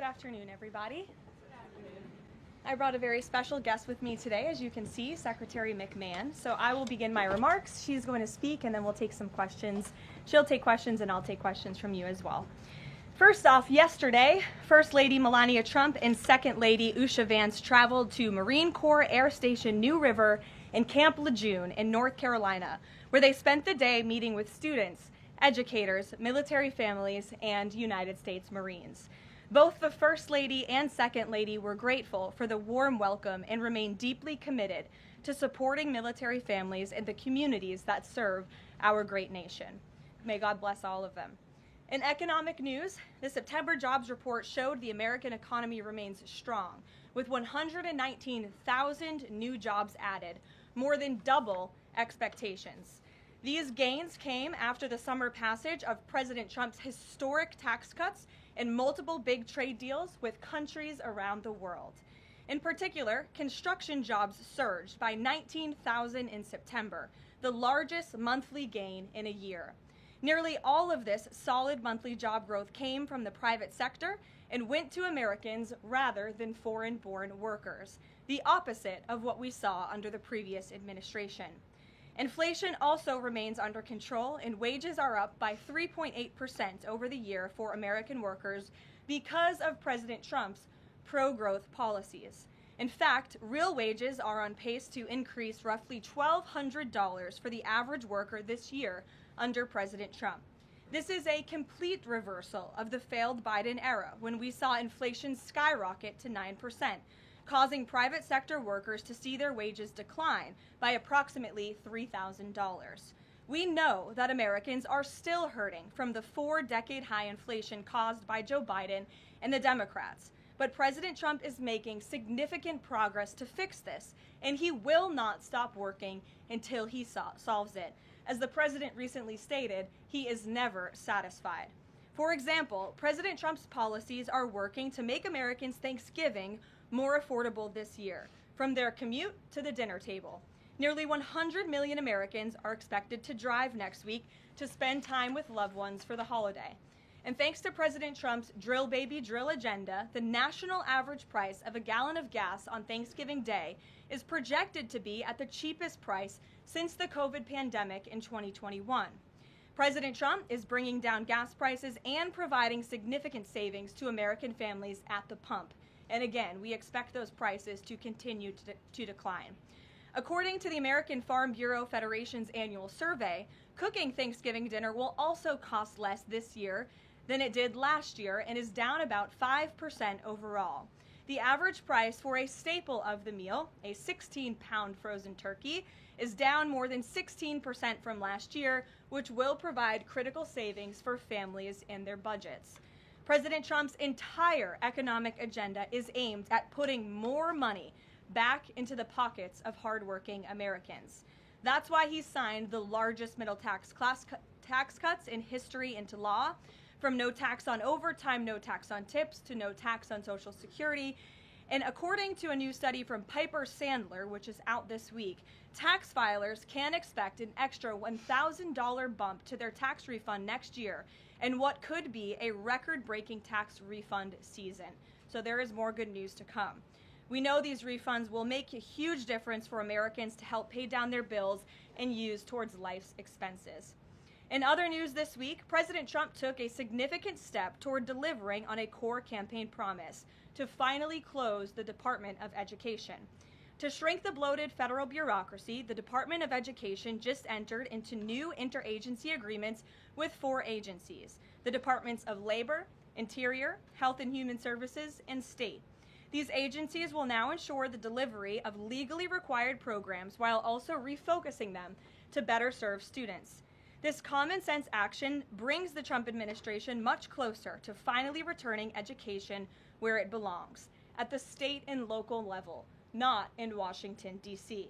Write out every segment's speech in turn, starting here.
Good afternoon, everybody. I brought a very special guest with me today, as you can see, Secretary McMahon. So I will begin my remarks. She's going to speak, and then we'll take some questions. She'll take questions, and I'll take questions from you as well. First off, yesterday, First Lady Melania Trump and Second Lady Usha Vance traveled to Marine Corps Air Station New River in Camp Lejeune in North Carolina, where they spent the day meeting with students, educators, military families, and United States Marines. Both the First Lady and Second Lady were grateful for the warm welcome and remain deeply committed to supporting military families and the communities that serve our great nation. May God bless all of them. In economic news, the September jobs report showed the American economy remains strong, with 119,000 new jobs added, more than double expectations. These gains came after the summer passage of President Trump's historic tax cuts and multiple big trade deals with countries around the world. In particular, construction jobs surged by 19,000 in September, the largest monthly gain in a year. Nearly all of this solid monthly job growth came from the private sector and went to Americans rather than foreign-born workers, the opposite of what we saw under the previous administration. Inflation also remains under control, and wages are up by 3.8% over the year for American workers because of President Trump's pro-growth policies. In fact, real wages are on pace to increase roughly $1,200 for the average worker this year under President Trump. This is a complete reversal of the failed Biden era, when we saw inflation skyrocket to 9%. Causing private sector workers to see their wages decline by approximately $3,000. We know that Americans are still hurting from the 4-decade high inflation caused by Joe Biden and the Democrats, but President Trump is making significant progress to fix this, and he will not stop working until he solves it. As the president recently stated, he is never satisfied. For example, President Trump's policies are working to make Americans' Thanksgiving more affordable this year, from their commute to the dinner table. Nearly 100 million Americans are expected to drive next week to spend time with loved ones for the holiday. And thanks to President Trump's drill baby drill agenda, the national average price of a gallon of gas on Thanksgiving Day is projected to be at the cheapest price since the COVID pandemic in 2021. President Trump is bringing down gas prices and providing significant savings to American families at the pump. And again, we expect those prices to continue to decline. According to the American Farm Bureau Federation's annual survey, cooking Thanksgiving dinner will also cost less this year than it did last year and is down about 5% overall. The average price for a staple of the meal, a 16-pound frozen turkey, is down more than 16% from last year, which will provide critical savings for families and their budgets. President Trump's entire economic agenda is aimed at putting more money back into the pockets of hardworking Americans. That's why he signed the largest middle tax cuts in history into law, from no tax on overtime, no tax on tips, to no tax on Social Security. And according to a new study from Piper Sandler, which is out this week, tax filers can expect an extra $1,000 bump to their tax refund next year, and what could be a record-breaking tax refund season. So there is more good news to come. We know these refunds will make a huge difference for Americans to help pay down their bills and use towards life's expenses. In other news this week, President Trump took a significant step toward delivering on a core campaign promise to finally close the Department of Education. To shrink the bloated federal bureaucracy, the Department of Education just entered into new interagency agreements with 4 agencies: the Departments of Labor, Interior, Health and Human Services, and State. These agencies will now ensure the delivery of legally required programs while also refocusing them to better serve students. This common sense action brings the Trump administration much closer to finally returning education where it belongs, at the state and local level, not in Washington, D.C.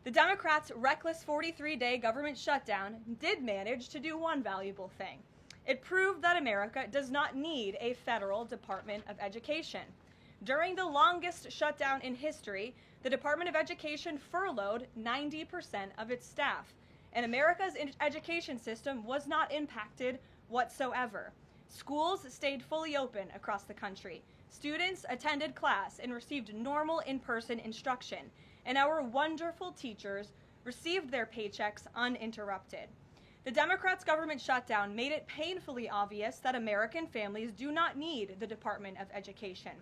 The Democrats' reckless 43-day government shutdown did manage to do one valuable thing. It proved that America does not need a federal Department of Education. During the longest shutdown in history, the Department of Education furloughed 90% of its staff, and America's education system was not impacted whatsoever. Schools stayed fully open across the country. Students attended class and received normal in-person instruction, and our wonderful teachers received their paychecks uninterrupted. The Democrats' government shutdown made it painfully obvious that American families do not need the Department of Education.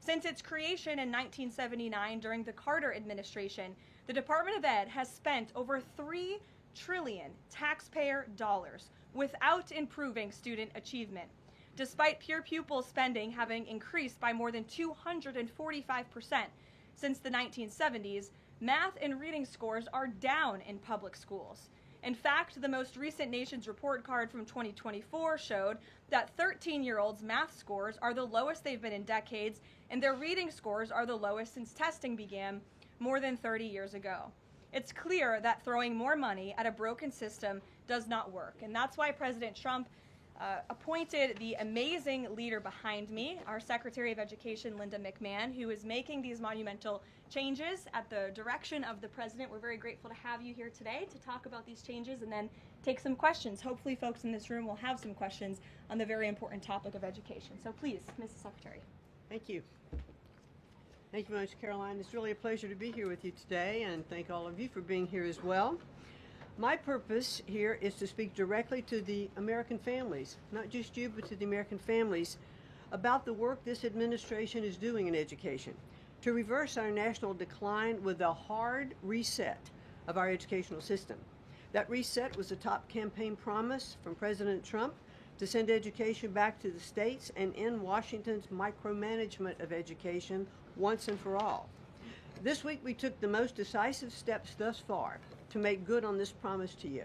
Since its creation in 1979 during the Carter administration, the Department of Ed has spent over $3 trillion taxpayer dollars without improving student achievement. Despite pure pupil spending having increased by more than 245% since the 1970s, math and reading scores are down in public schools. In fact, the most recent Nation's Report Card from 2024 showed that 13-year-olds' math scores are the lowest they've been in decades, and their reading scores are the lowest since testing began more than 30 years ago. It's clear that throwing more money at a broken system does not work, and that's why President Trump appointed the amazing leader behind me, our Secretary of Education, Linda McMahon, who is making these monumental changes at the direction of the president. We're very grateful to have you here today to talk about these changes and then take some questions. Hopefully folks in this room will have some questions on the very important topic of education. So please, Mrs. Secretary. Thank you. Thank you very much, Caroline. It's really a pleasure to be here with you today, and thank all of you for being here as well. My purpose here is to speak directly to the American families, not just you, but to the American families, about the work this administration is doing in education to reverse our national decline with a hard reset of our educational system. That reset was a top campaign promise from President Trump to send education back to the states and end Washington's micromanagement of education once and for all. This week we took the most decisive steps thus far to make good on this promise to you.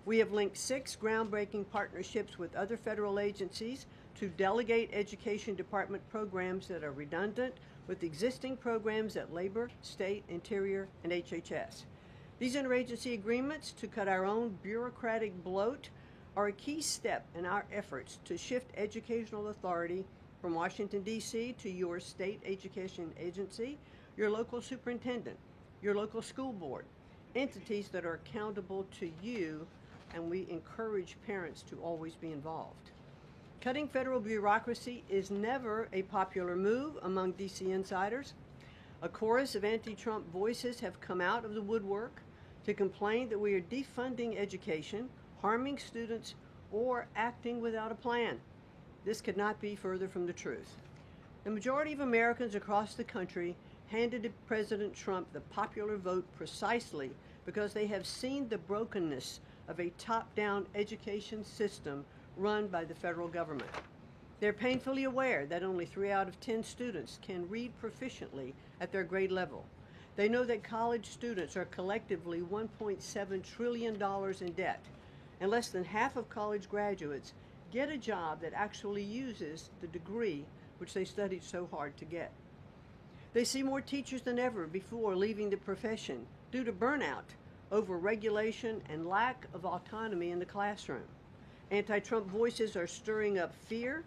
We have linked 6 groundbreaking partnerships with other federal agencies to delegate education department programs that are redundant with existing programs at Labor, State, Interior, and HHS. These interagency agreements to cut our own bureaucratic bloat are a key step in our efforts to shift educational authority from Washington, D.C. to your state education agency, your local superintendent, your local school board, entities that are accountable to you, and we encourage parents to always be involved. Cutting federal bureaucracy is never a popular move among D.C. insiders. A chorus of anti-Trump voices have come out of the woodwork to complain that we are defunding education, harming students, or acting without a plan. This could not be further from the truth. The majority of Americans across the country handed to President Trump the popular vote precisely because they have seen the brokenness of a top-down education system run by the federal government. They're painfully aware that only 3 out of 10 students can read proficiently at their grade level. They know that college students are collectively $1.7 trillion in debt, and less than half of college graduates get a job that actually uses the degree which they studied so hard to get. They see more teachers than ever before leaving the profession due to burnout, over-regulation, and lack of autonomy in the classroom. Anti-Trump voices are stirring up fear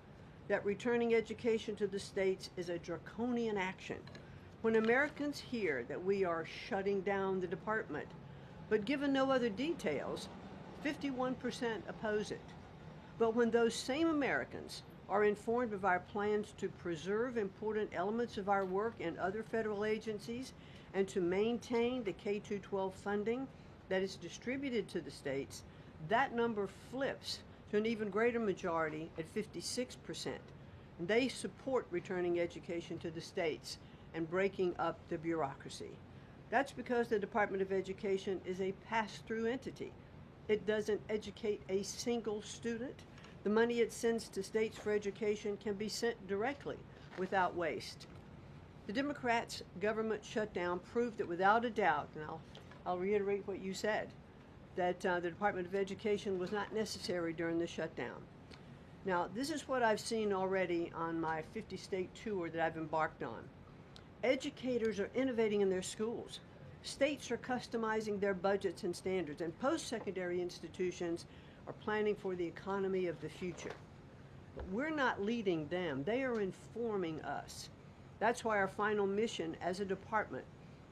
that returning education to the states is a draconian action. When Americans hear that we are shutting down the department, but given no other details, 51% oppose it. But when those same Americans are informed of our plans to preserve important elements of our work in other federal agencies and to maintain the K-12 funding that is distributed to the states, that number flips to an even greater majority at 56%. And they support returning education to the states and breaking up the bureaucracy. That's because the Department of Education is a pass-through entity. It doesn't educate a single student. The money it sends to states for education can be sent directly without waste. The Democrats' government shutdown proved that without a doubt, and I'll reiterate what you said, that the Department of Education was not necessary during the shutdown. Now, this is what I've seen already on my 50-state tour that I've embarked on. Educators are innovating in their schools. States are customizing their budgets and standards, and post-secondary institutions are planning for the economy of the future. But we're not leading them. They are informing us. That's why our final mission as a department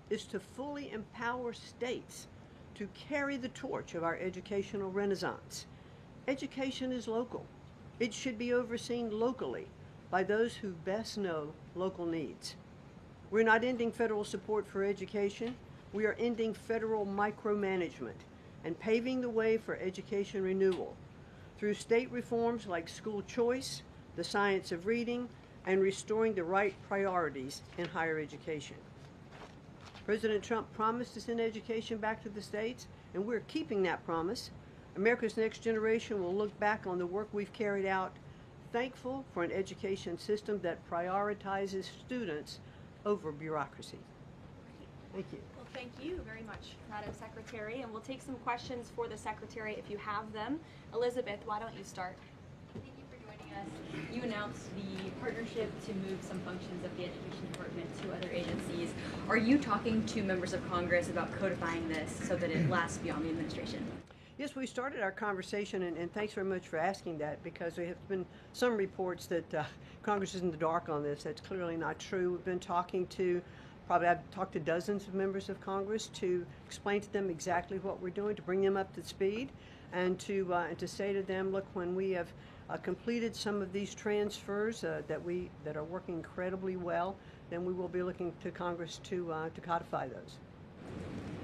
is to fully empower states to carry the torch of our educational renaissance. Education is local. It should be overseen locally by those who best know local needs. We're not ending federal support for education. We are ending federal micromanagement and paving the way for education renewal through state reforms like school choice, the science of reading, and restoring the right priorities in higher education. President Trump promised to send education back to the states, and we're keeping that promise. America's next generation will look back on the work we've carried out, thankful for an education system that prioritizes students over bureaucracy. Thank you. Well, thank you very much, Madam Secretary, and we'll take some questions for the Secretary if you have them. Elizabeth, why don't you start? Thank you for joining us. You announced the partnership to move some functions of the Education Department to other agencies. Are you talking to members of Congress about codifying this so that it lasts beyond the administration? Yes, we started our conversation, and thanks very much for asking that, because there have been some reports that Congress is in the dark on this. That's clearly not true. We've been talking to, I've talked to dozens of members of Congress to explain to them exactly what we're doing, to bring them up to speed, and to say to them, look, when we have completed some of these transfers that are working incredibly well, then we will be looking to Congress to codify those,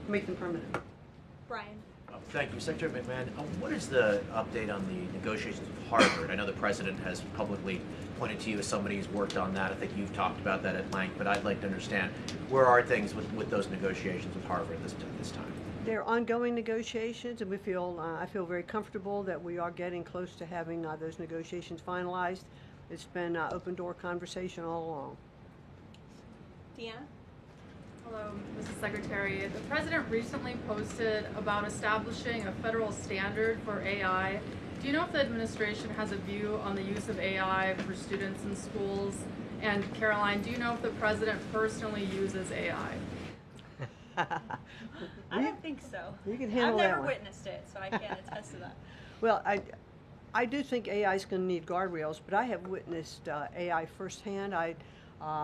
make them permanent. Brian. Thank you. Secretary McMahon, what is the update on the negotiations with Harvard? I know the President has publicly pointed to you as somebody who's worked on that. I think you've talked about that at length, but I'd like to understand where are things with those negotiations with Harvard this time? They're ongoing negotiations, and I feel very comfortable that we are getting close to having those negotiations finalized. It's been open door conversation all along. Deanna? Hello, Mrs. Secretary. The President recently posted about establishing a federal standard for AI. Do you know if the administration has a view on the use of AI for students in schools? And Caroline, do you know if the President personally uses AI? I don't think so. You can handle I've that never one. witnessed it, so I can't attest to that. Well, I do think AI is going to need guardrails, but I have witnessed AI firsthand. I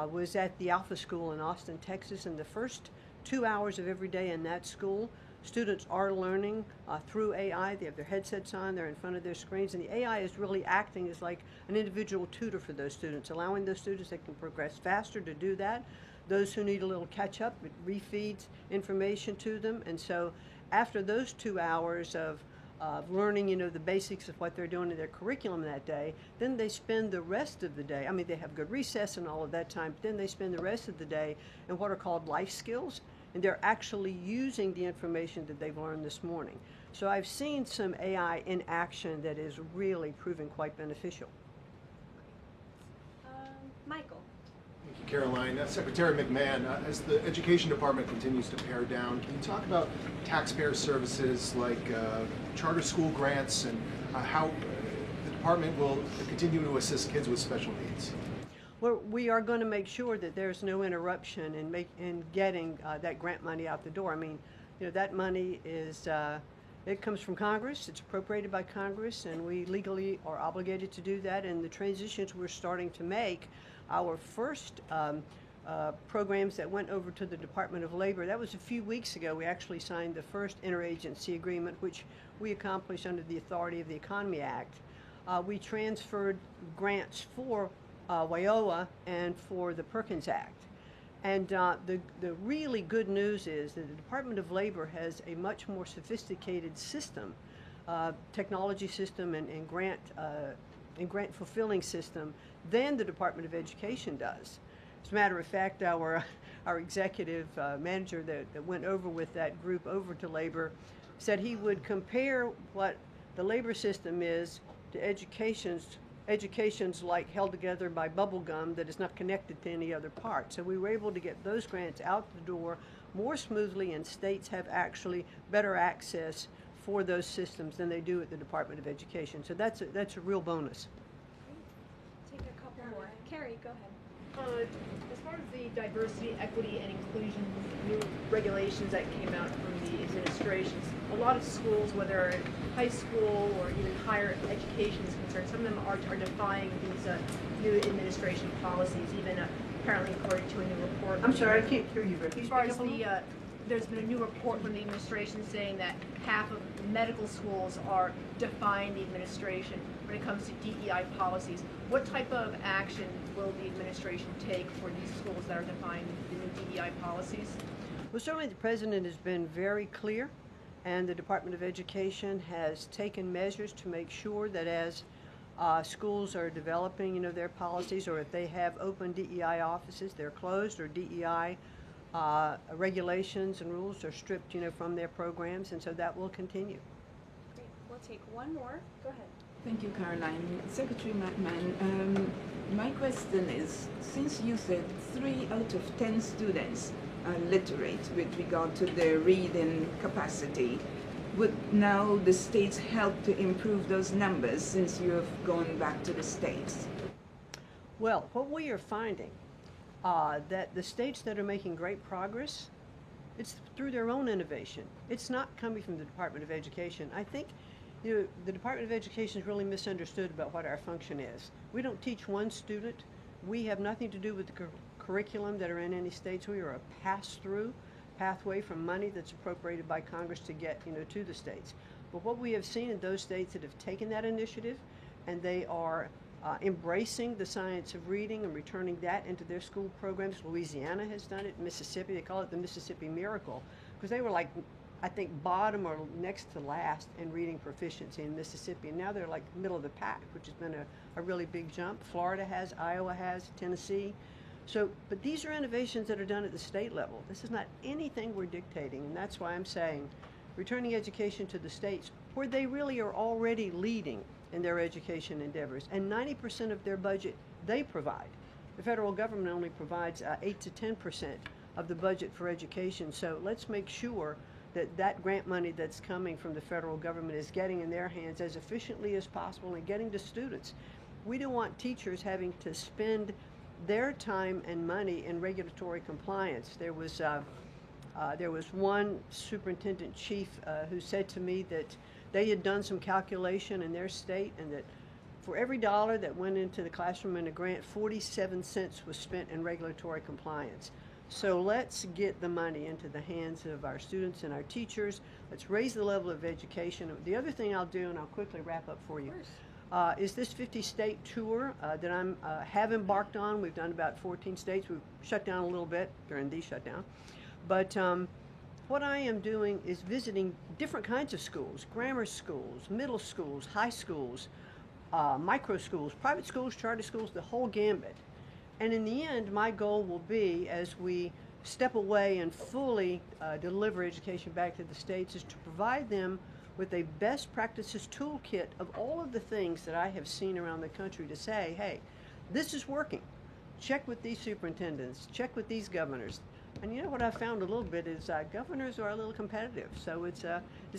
was at the Alpha School in Austin, Texas, and the first 2 hours of every day in that school, students are learning through AI. They have their headsets on, they're in front of their screens, and the AI is really acting as like an individual tutor for those students, allowing those students that can progress faster to do that. Those who need a little catch up, it refeeds information to them. And so after those 2 hours of learning, the basics of what they're doing in their curriculum that day, then they spend the rest of the day, they have good recess and all of that time, but then they spend the rest of the day in what are called life skills, and they're actually using the information that they've learned this morning. So I've seen some AI in action that is really proving quite beneficial. Michael. Thank you, Caroline. Secretary McMahon, as the Education Department continues to pare down, can you talk about taxpayer services like charter school grants and how the department will continue to assist kids with special needs? Well, we are going to make sure that there's no interruption in getting that grant money out the door. That money is, it comes from Congress, it's appropriated by Congress, and we legally are obligated to do that. And the transitions we're starting to make, our first programs that went over to the Department of Labor, that was a few weeks ago. We actually signed the first interagency agreement, which we accomplished under the authority of the Economy Act. We transferred grants for WIOA and for the Perkins Act. And the really good news is that the Department of Labor has a much more sophisticated system, technology system and grant fulfilling system than the Department of Education does. As a matter of fact, our executive manager that went over with that group over to labor said he would compare what the labor system is to education's like held together by bubble gum that is not connected to any other part. So we were able to get those grants out the door more smoothly, and states have actually better access for those systems than they do at the Department of Education. So that's a real bonus. Take a couple more. Carrie, go ahead. As far as the diversity, equity, and inclusion new regulations that came out from the administrations, a lot of schools, whether high school or even higher education is concerned, some of them are defying these new administration policies, even apparently according to a new report. I'm sorry, I can't hear you. As far as there's been a new report from the administration saying that half of medical schools are defying the administration. when it comes to DEI policies. What type of action will the administration take for these schools that are defined in the DEI policies? Well, certainly the president has been very clear, and the Department of Education has taken measures to make sure that as schools are developing, their policies, or if they have open DEI offices, they're closed, or DEI regulations and rules are stripped, from their programs, and so that will continue. Great. We'll take one more. Go ahead. Thank you, Caroline. Secretary McMahon, my question is, since you said 3 out of 10 students are literate with regard to their reading capacity, would now the states help to improve those numbers since you have gone back to the states? Well, what we are finding, that the states that are making great progress, it's through their own innovation. It's not coming from the Department of Education. I think the Department of Education is really misunderstood about what our function is. We don't teach one student. We have nothing to do with the curriculum that are in any states. We are a pass-through pathway from money that's appropriated by Congress to get to the states. But what we have seen in those states that have taken that initiative and they are embracing the science of reading and returning that into their school programs. Louisiana has done it. Mississippi, they call it the Mississippi Miracle, because they were like, I think, bottom or next to last in reading proficiency in Mississippi, and now they're like middle of the pack, which has been a really big jump. Florida has, Iowa has, Tennessee. So, but these are innovations that are done at the state level. This is not anything we're dictating, and that's why I'm saying returning education to the states, where they really are already leading in their education endeavors, and 90% of their budget they provide. The federal government only provides 8 to 10% of the budget for education, so let's make sure that that grant money that's coming from the federal government is getting in their hands as efficiently as possible and getting to students. We don't want teachers having to spend their time and money in regulatory compliance. There was one superintendent chief who said to me that they had done some calculation in their state, and that for every dollar that went into the classroom in a grant, 47 cents was spent in regulatory compliance. So let's get the money into the hands of our students and our teachers. Let's raise the level of education. The other thing I'll do, and I'll quickly wrap up for you, is this 50-state tour that I have embarked on. We've done about 14 states. We've shut down a little bit during the shutdown. But what I am doing is visiting different kinds of schools, grammar schools, middle schools, high schools, micro schools, private schools, charter schools, the whole gambit. And in the end, my goal will be, as we step away and fully deliver education back to the states, is to provide them with a best practices toolkit of all of the things that I have seen around the country to say, hey, this is working. Check with these superintendents, check with these governors. And you know what I found a little bit is governors are a little competitive, so it's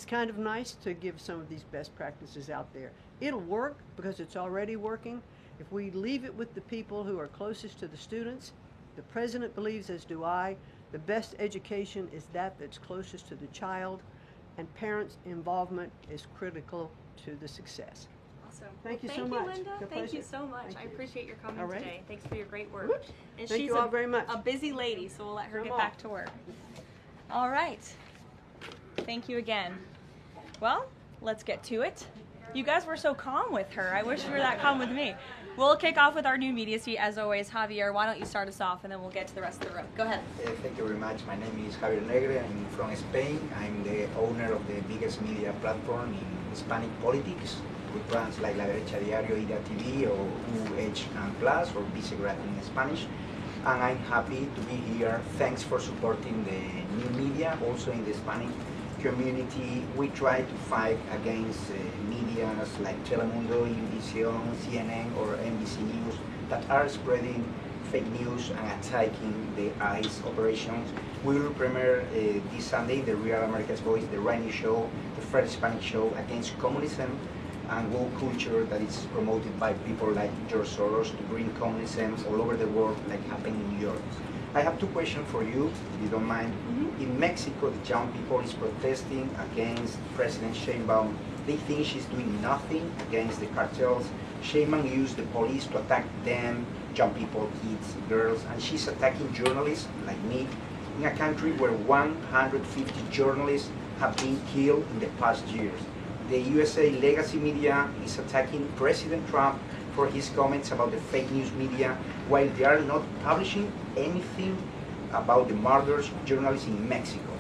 kind of nice to give some of these best practices out there. It'll work because it's already working. If we leave it with the people who are closest to the students, the president believes, as do I, the best education is that's closest to the child, and parents' involvement is critical to the success. Awesome. Thank you well, so thank much. you, Linda. It's a Thank you pleasure. so much. Thank I you. appreciate your coming All right. today. Thanks for your great work. Whoops. And Thank she's you all very much. a busy lady, so we'll let her Come get on. back to work. All right. Thank you again. Well, let's get to it. You guys were so calm with her. I wish you were that calm with me. We'll kick off with our new media seat, as always. Javier, why don't you start us off, and then we'll get to the rest of the room. Go ahead. Thank you very much. My name is Javier Negre. I'm from Spain. I'm the owner of the biggest media platform in Hispanic politics, with brands like La Derecha Diario, Ida TV, or UH+, or Vicegrad in Spanish. And I'm happy to be here. Thanks for supporting the new media, also in the Hispanic community. We try to fight against medias like Telemundo, Univision, CNN, or NBC News that are spreading fake news and attacking the ICE operations. We will premiere this Sunday the Real America's Voice, the Rainy Show, the first Hispanic show against communism and woke culture that is promoted by people like George Soros to bring communism all over the world, like happened in New York. I have two questions for you, if you don't mind. In Mexico, the young people is protesting against President Sheinbaum. They think she's doing nothing against the cartels. Sheinbaum used the police to attack them, young people, kids, girls, and she's attacking journalists like me in a country where 150 journalists have been killed in the past years. the USA legacy media is attacking President Trump for his comments about the fake news media, while they are not publishing anything about the murders of journalists in Mexico.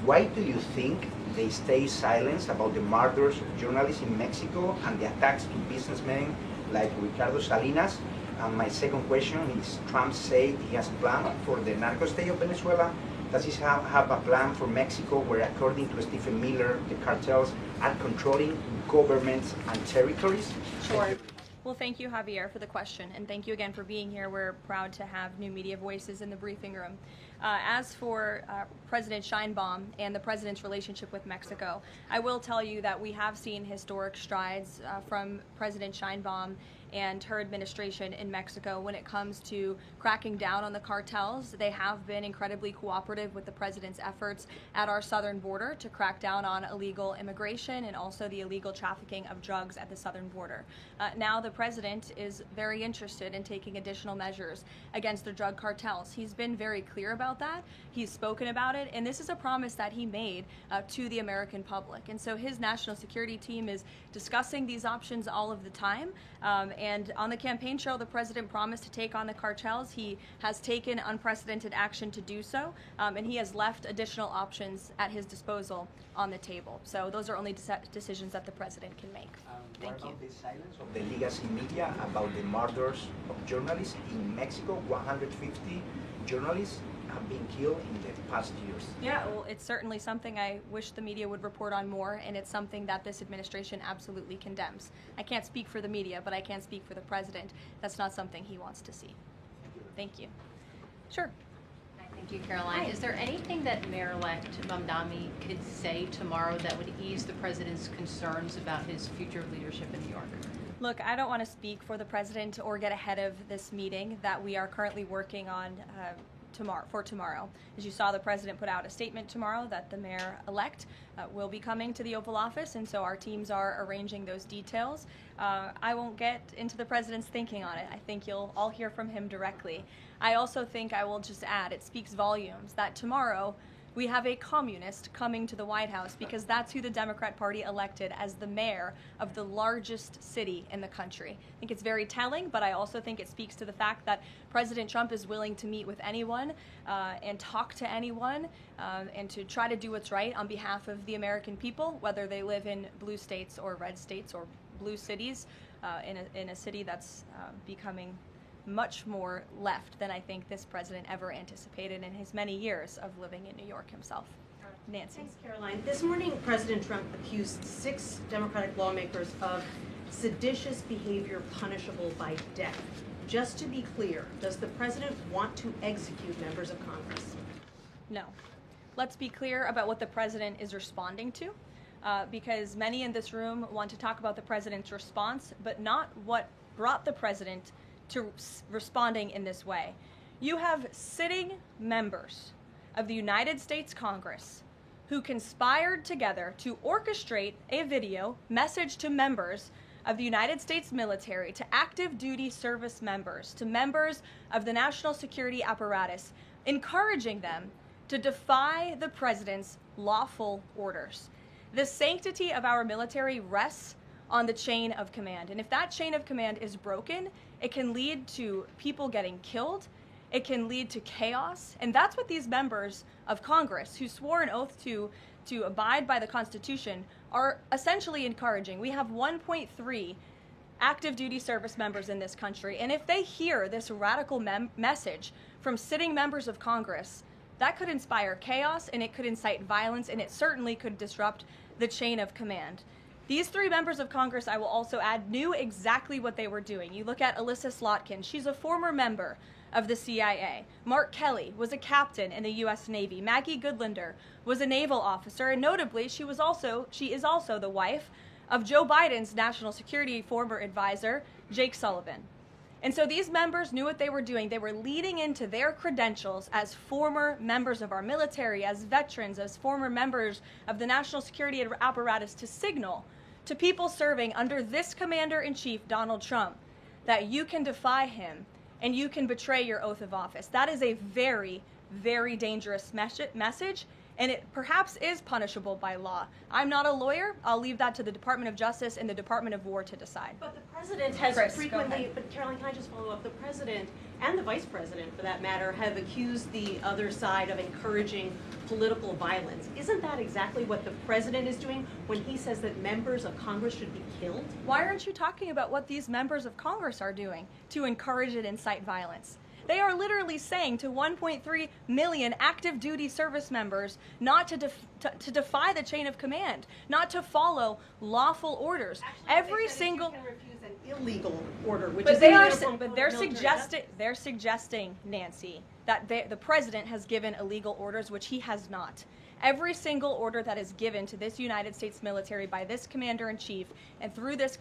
Why do you think they stay silent about the murders of journalists in Mexico and the attacks to businessmen like Ricardo Salinas? And my second question is, Trump said he has a plan for the narco state of Venezuela. Does he have a plan for Mexico where, according to Stephen Miller, the cartels are controlling governments and territories? Sure. Well, thank you, Javier, for the question, and thank you again for being here. We're proud to have new media voices in the briefing room. As for President Sheinbaum and the president's relationship with Mexico, I will tell you that we have seen historic strides from President Sheinbaum and her administration in Mexico when it comes to cracking down on the cartels. They have been incredibly cooperative with the president's efforts at our southern border to crack down on illegal immigration and also the illegal trafficking of drugs at the southern border. Now the president is very interested in taking additional measures against the drug cartels. He's been very clear about that. He's spoken about it, and this is a promise that he made to the American public. And so his national security team is discussing these options all of the time. And on the campaign trail, the president promised to take on the cartels. He has taken unprecedented action to do so, and he has left additional options at his disposal on the table. So those are only decisions that the president can make. Thank you. What about the silence of the legacy media about the murders of journalists in Mexico? 150 journalists have been killed in the past years. Yeah, well, it's certainly something I wish the media would report on more, and it's something that this administration absolutely condemns. I can't speak for the media, but I can speak for the president. That's not something he wants to see. Thank you. Sure. Thank you, Caroline. Is there anything that Mayor-elect Mamdani could say tomorrow that would ease the president's concerns about his future leadership in New York? Look, I don't want to speak for the president or get ahead of this meeting that we are currently working on tomorrow. As you saw, the president put out a statement tomorrow that the mayor-elect will be coming to the Oval Office, and so our teams are arranging those details. I won't get into the president's thinking on it. I think you'll all hear from him directly. I also think I will just add, it speaks volumes that tomorrow we have a communist coming to the White House, because that's who the Democrat Party elected as the mayor of the largest city in the country. I think it's very telling, but I also think it speaks to the fact that President Trump is willing to meet with anyone and talk to anyone and to try to do what's right on behalf of the American people, whether they live in blue states or red states or blue cities, in a city that's becoming much more left than I think this president ever anticipated in his many years of living in New York himself. Nancy. Thanks, Caroline. This morning, President Trump accused 6 Democratic lawmakers of seditious behavior punishable by death. Just to be clear, does the president want to execute members of Congress? No. Let's be clear about what the president is responding to, because many in this room want to talk about the president's response, but not what brought the president to responding in this way. You have sitting members of the United States Congress who conspired together to orchestrate a video message to members of the United States military, to active duty service members, to members of the national security apparatus, encouraging them to defy the president's lawful orders. The sanctity of our military rests on the chain of command. And if that chain of command is broken, it can lead to people getting killed. It can lead to chaos. And that's what these members of Congress who swore an oath to abide by the Constitution are essentially encouraging. We have 1.3 active duty service members in this country. And if they hear this radical message from sitting members of Congress, that could inspire chaos, and it could incite violence, and it certainly could disrupt the chain of command. These 3 members of Congress, I will also add, knew exactly what they were doing. You look at Alyssa Slotkin. She's a former member of the CIA. Mark Kelly was a captain in the U.S. Navy. Maggie Goodlander was a naval officer, and notably, she is also the wife of Joe Biden's national security former advisor, Jake Sullivan. And so these members knew what they were doing. They were leading into their credentials as former members of our military, as veterans, as former members of the national security apparatus to signal to people serving under this commander-in-chief, Donald Trump, that you can defy him and you can betray your oath of office. That is a very, very dangerous message, and it perhaps is punishable by law. I'm not a lawyer. I'll leave that to the Department of Justice and the Department of War to decide. But the president has Chris, go frequently, ahead. but Caroline, can I just follow up? The president and the vice president, for that matter, have accused the other side of encouraging political violence. Isn't that exactly what the president is doing when he says that members of Congress should be killed? Why aren't you talking about what these members of Congress are doing to encourage and incite violence? They are literally saying to 1.3 million active duty service members not to defy the chain of command, not to follow lawful orders. Every single. You can refuse an illegal order, which But is they the are. uniform But code they're of military suggesting. justice. They're suggesting, Nancy, that the president has given illegal orders, which he has not. Every single order that is given to this United States military by this commander-in-chief and through this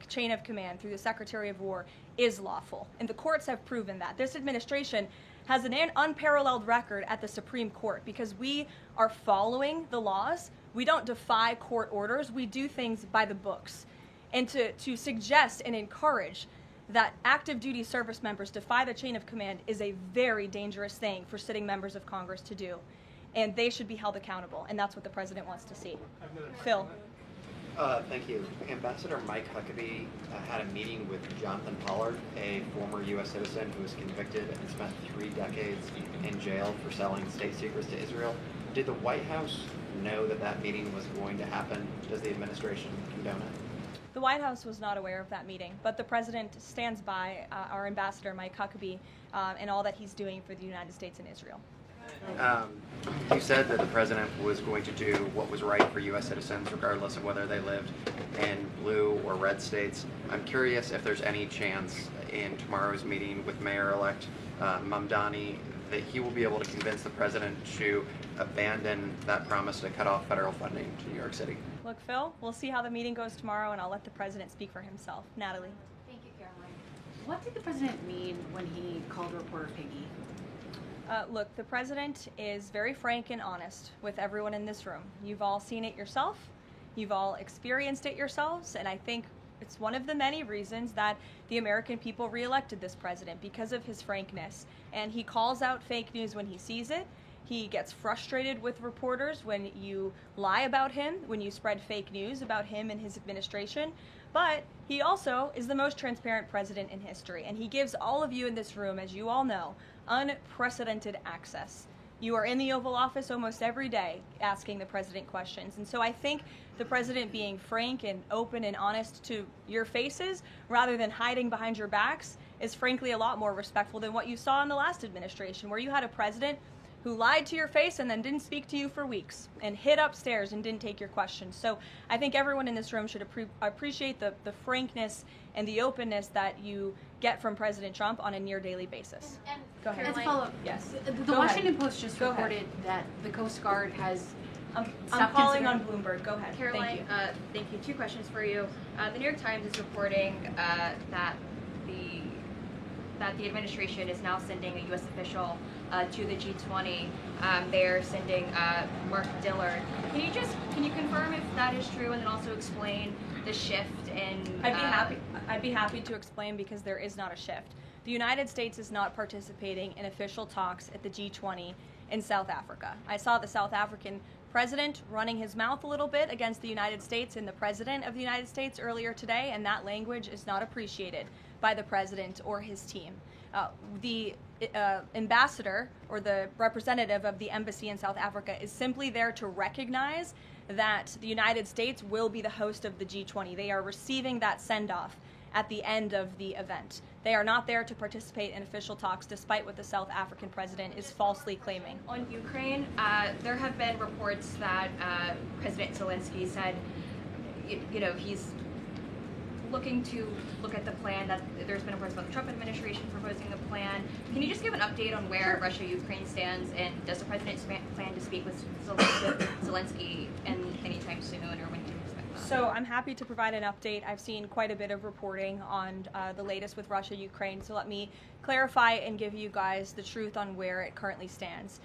chain of command, through the Secretary of War, is lawful. And the courts have proven that. This administration has an unparalleled record at the Supreme Court because we are following the laws. We don't defy court orders. We do things by the books. And to suggest and encourage that active duty service members defy the chain of command is a very dangerous thing for sitting members of Congress to do. And they should be held accountable, and that's what the president wants to see. Phil. Thank you. Ambassador Mike Huckabee had a meeting with Jonathan Pollard, a former U.S. citizen who was convicted and spent 3 decades in jail for selling state secrets to Israel. Did the White House know that that meeting was going to happen? Does the administration condone it? The White House was not aware of that meeting, but the president stands by our ambassador, Mike Huckabee, and all that he's doing for the United States and Israel. You said that the president was going to do what was right for U.S. citizens, regardless of whether they lived in blue or red states. I'm curious if there's any chance in tomorrow's meeting with Mayor-elect Mamdani that he will be able to convince the president to abandon that promise to cut off federal funding to New York City. Look, Phil, we'll see how the meeting goes tomorrow, and I'll let the president speak for himself. Natalie. Thank you, Caroline. What did the president mean when he called a reporter piggy? Look, the president is very frank and honest with everyone in this room. You've all seen it yourself. You've all experienced it yourselves, and I think it's one of the many reasons that the American people reelected this president, because of his frankness. And he calls out fake news when he sees it. He gets frustrated with reporters when you lie about him, when you spread fake news about him and his administration. But he also is the most transparent president in history, and he gives all of you in this room, as you all know, unprecedented access. You are in the Oval Office almost every day asking the president questions. And so I think the president being frank and open and honest to your faces rather than hiding behind your backs is frankly a lot more respectful than what you saw in the last administration, where you had a president who lied to your face and then didn't speak to you for weeks and hid upstairs and didn't take your questions. So I think everyone in this room should appreciate the frankness and the openness that you get from President Trump on a near daily basis. And Go ahead. As a follow-up, Yes. The Go Washington ahead. Post just Go ahead. reported that the Coast Guard has I'm stopped calling on considering- Bloomberg. Go ahead. Caroline, thank you. 2 questions for you. The New York Times is reporting that the administration is now sending a U.S. official to the G20. They're sending Mark Dillard. Can you confirm if that is true, and then also explain the shift in? I'd be happy to explain, because there is not a shift. The United States is not participating in official talks at the G20 in South Africa. I saw the South African president running his mouth a little bit against the United States and the president of the United States earlier today, and that language is not appreciated by the president or his team. The ambassador or the representative of the embassy in South Africa is simply there to recognize that the United States will be the host of the G20. They are receiving that send-off at the end of the event. They are not there to participate in official talks, despite what the South African president is falsely claiming. On Ukraine, there have been reports that President Zelensky said, he's looking to look at the plan, that there's been reports about the Trump administration proposing a plan. Can you just give an update on where Russia-Ukraine stands, and does the president plan to speak with Zelensky anytime soon, or when can you expect that? So I'm happy to provide an update. I've seen quite a bit of reporting on the latest with Russia-Ukraine, so let me clarify and give you guys the truth on where it currently stands.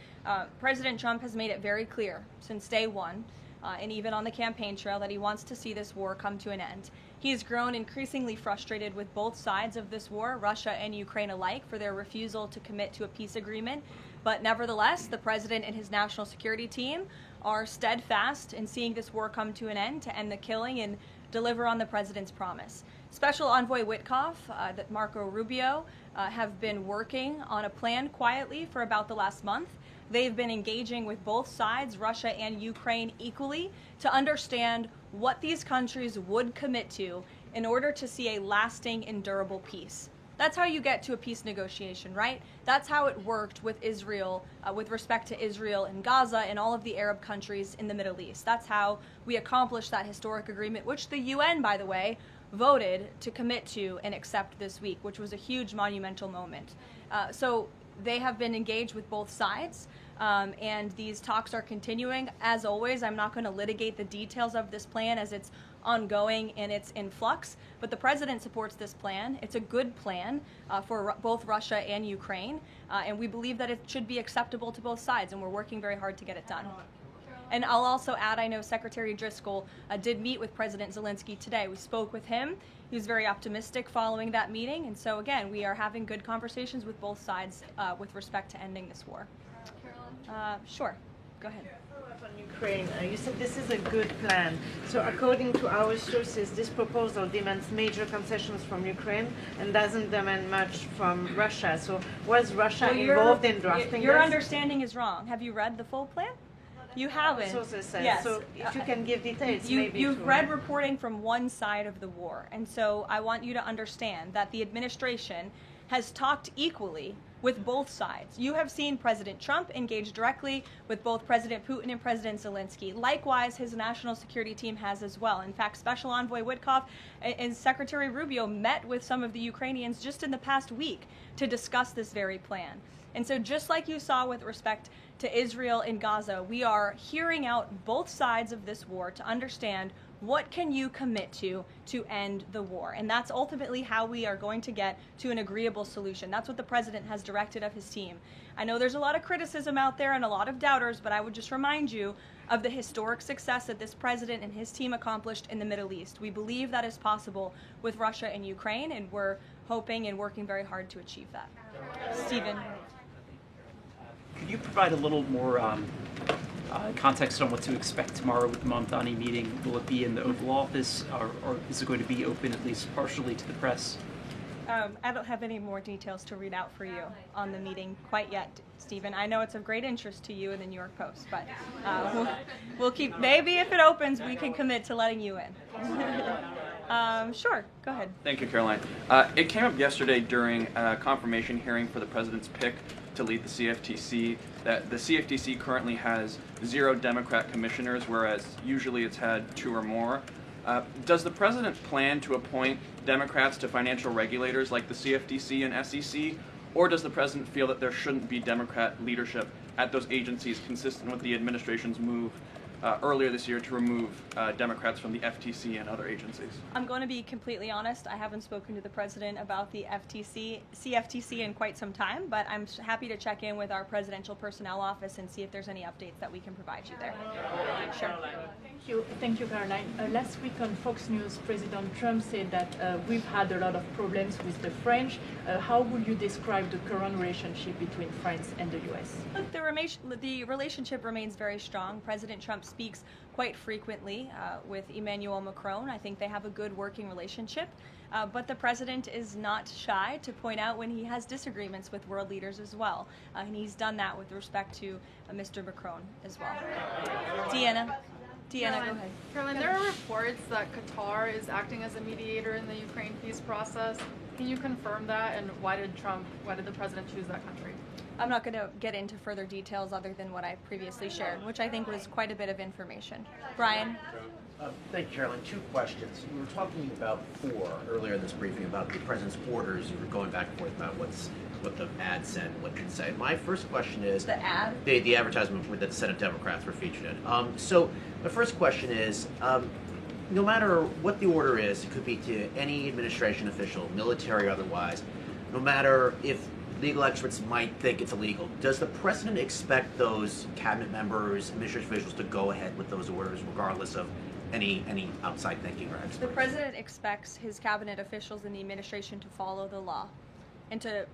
President Trump has made it very clear since day one and even on the campaign trail, that he wants to see this war come to an end. He has grown increasingly frustrated with both sides of this war, Russia and Ukraine alike, for their refusal to commit to a peace agreement. But nevertheless, the president and his national security team are steadfast in seeing this war come to an end, to end the killing and deliver on the president's promise. Special Envoy Witkoff, that Marco Rubio, have been working on a plan quietly for about the last month. They've been engaging with both sides, Russia and Ukraine, equally to understand what these countries would commit to in order to see a lasting and durable peace. That's how you get to a peace negotiation, right? That's how it worked with Israel, with respect to Israel and Gaza and all of the Arab countries in the Middle East. That's how we accomplished that historic agreement, which the UN, by the way, voted to commit to and accept this week, which was a huge monumental moment. So they have been engaged with both sides, and these talks are continuing. As always, I'm not going to litigate the details of this plan as it's ongoing and it's in flux, but the president supports this plan. It's a good plan for both Russia and Ukraine, and we believe that it should be acceptable to both sides, and we're working very hard to get it done. And I'll also add, I know Secretary Driscoll did meet with President Zelensky today. We spoke with him. He was very optimistic following that meeting, and so again, we are having good conversations with both sides with respect to ending this war. Sure, go ahead. On Ukraine, you said this is a good plan. So according to our sources, this proposal demands major concessions from Ukraine and doesn't demand much from Russia. So was Russia involved in drafting Your this? understanding is wrong. Have you read the full plan? You haven't. Sources said. Yes. So if you can give details, You've read reporting from one side of the war, and so I want you to understand that the administration has talked equally with both sides. You have seen President Trump engage directly with both President Putin and President Zelensky. Likewise, his national security team has as well. In fact, Special Envoy Witkoff and Secretary Rubio met with some of the Ukrainians just in the past week to discuss this very plan. And so just like you saw with respect to Israel and Gaza, we are hearing out both sides of this war to understand what can you commit to end the war. And that's ultimately how we are going to get to an agreeable solution. That's what the president has directed of his team. I know there's a lot of criticism out there and a lot of doubters, but I would just remind you of the historic success that this president and his team accomplished in the Middle East. We believe that is possible with Russia and Ukraine, and we're hoping and working very hard to achieve that. Stephen. Could you provide a little more context on what to expect tomorrow with the Mamdani meeting? Will it be in the Oval Office, or is it going to be open at least partially to the press? I don't have any more details to read out for you on the meeting quite yet, Stephen. I know it's of great interest to you in the New York Post, but we'll keep, maybe if it opens, we can commit to letting you in. Sure, go ahead. Thank you, Caroline. It came up yesterday during a confirmation hearing for the president's pick to lead the CFTC that the CFTC currently has 0 Democrat commissioners, whereas usually it's had 2 or more. Does the president plan to appoint Democrats to financial regulators like the CFTC and SEC, or does the president feel that there shouldn't be Democrat leadership at those agencies, consistent with the administration's move earlier this year to remove Democrats from the FTC and other agencies? I'm going to be completely honest. I haven't spoken to the president about the CFTC in quite some time, but I'm happy to check in with our presidential personnel office and see if there's any updates that we can provide you there. Sure. Thank you, Caroline. Last week on Fox News, President Trump said that we've had a lot of problems with the French. How would you describe the current relationship between France and the U.S.? Look, the relationship remains very strong. President Trump speaks quite frequently with Emmanuel Macron. I think they have a good working relationship. But the president is not shy to point out when he has disagreements with world leaders as well. And he's done that with respect to Mr. Macron as well. Deanna, go ahead. Caroline, there are reports that Qatar is acting as a mediator in the Ukraine peace process. Can you confirm that, and why did the president choose that country? I'm not going to get into further details other than what I previously shared, which I think was quite a bit of information. Brian? Thank you, Caroline. 2 questions. You were talking about earlier in this briefing about the president's orders. You were going back and forth about what the ad said, what it didn't say. My first question is the ad, the advertisement that the Senate Democrats were featured in. So my first question is, no matter what the order is, it could be to any administration official, military or otherwise, no matter if legal experts might think it's illegal. Does the president expect those cabinet members, administrative officials to go ahead with those orders regardless of any outside thinking or experts? The president expects his cabinet officials in the administration to follow the law and to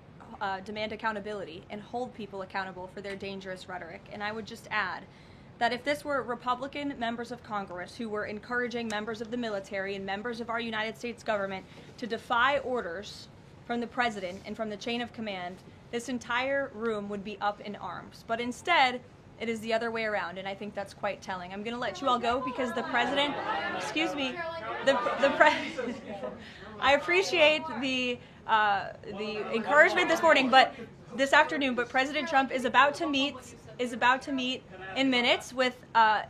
demand accountability and hold people accountable for their dangerous rhetoric. And I would just add that if this were Republican members of Congress who were encouraging members of the military and members of our United States government to defy orders from the president and from the chain of command, this entire room would be up in arms. But instead, it is the other way around, and I think that's quite telling. I'm going to let you all go because the president, excuse me, I appreciate the encouragement this morning, this afternoon, but President Trump is about to meet in minutes with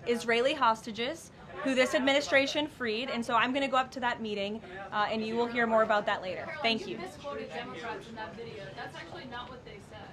Israeli hostages who this administration freed, and so I'm going to go up to that meeting, and you will hear more about that later. Thank you. You misquoted Democrats in that video. That's actually not what they said.